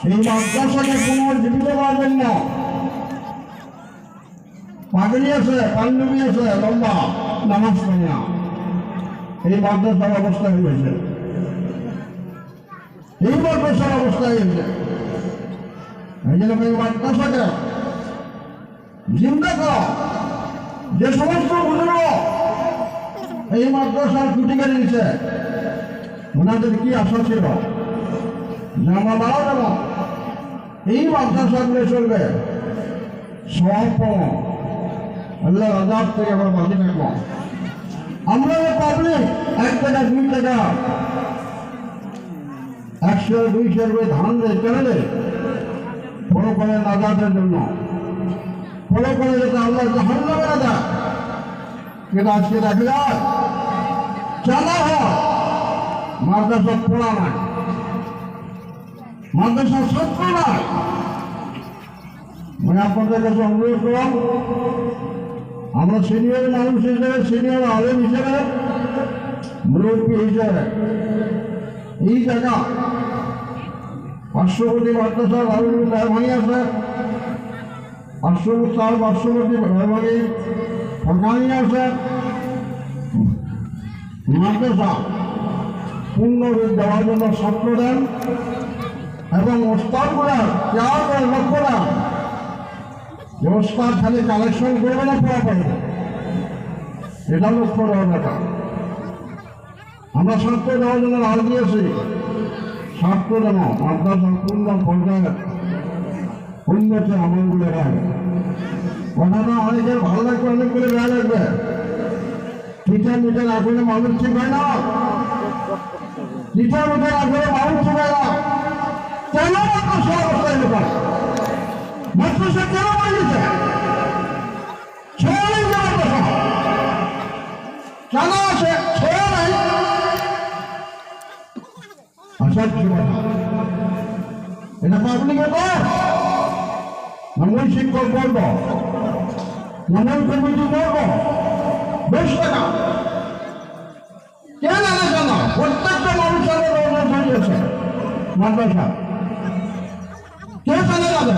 এই মাদ্রাসাকে পুনর্জীবিত করার জন্য পাগড়ি আছে, পাঞ্জাবি আছে, লম্বা নামাজ পড়ে না, এই মাদ্রাসার অবস্থা হয়েছে, এই মাদ্রাসার অবস্থা হয়েছে। এই জন্য এই মাদ্রাসাকে জিন্দা করা, যে সমস্ত বুজুর্গ এই মাদ্রাসার ছুটি কেড়ে নিচ্ছে, ওনাদের কি আশা ছিল যে আমরা মারা যাব, এই মাদ্রাসাগুলো চলবে, সব আল্লাহ আজাদ থেকে আমরা বাঁচে থাকবো। আমরা পাবলিক 1 টাকা 2 টাকা 100 200 করে ধান দেয় কেন দেয়? ফলো করে নাজাতের জন্য, ফলো করে যাতে আল্লাহ জাহান্নামে না যায়। কিন্তু আজকে দেখা যায় চালা হয় মাদ্রাসা পড়া নাই, মাদ্রাসা ছাত্র নাই। মানে আপনাদের কাছে অনুরোধ করলাম, আমরা সিনিয়র মানুষ হিসেবে, সিনিয়র আলেম হিসেবে, মুরব্বী হিসেবে এই জায়গা পার্শ্ববর্তী মাদ্রাসা রাহুল মেহরবানি আছে, পার্শ্ববর্তী মেহরবানি ফরকানি আছে, মাদ্রাসা পূর্ণ রূপ দেওয়ার জন্য ছাত্র দেন এবং ওস্তাদগুলা কেয়ার করে লক্ষ্য দেন যে ওস্তাদ খালি কালেকশন করবে না, পড়া পারবে, এটা লক্ষ্য দেওয়ার ব্যাপার। আমরা ছাত্র দেওয়ার জন্য রাজ দিয়েছি, ছাত্র যেন মাদ্রাসার পূর্ণ পর্যায়ে উন্নতি আমলগুলো হয়। কথাটা অনেকের ভালো লাগবে, অনেকগুলো গায়ে লাগবে। টিচার মিটার আসলে মানুষ ঠিক হয় না, টিচার মিটার আসলে মানুষ ঠিক হয় না। কেন মাদ্রাসা অবস্থায় লোক মাদ্রাসা কেন বানিয়েছে? ছেড়ে নেই যে মাদ্রাসা কেন আছে? ছেড়ে নেই। আসার জীবন এটা পাবলিকে কর, মূল শিক্ষক বলব, মূল কমিটি বলব, বেশ টাকা কেন আনে না? প্রত্যেকটা মানুষের রয়েছে মাদ্রাসা, কে চালে যাবে?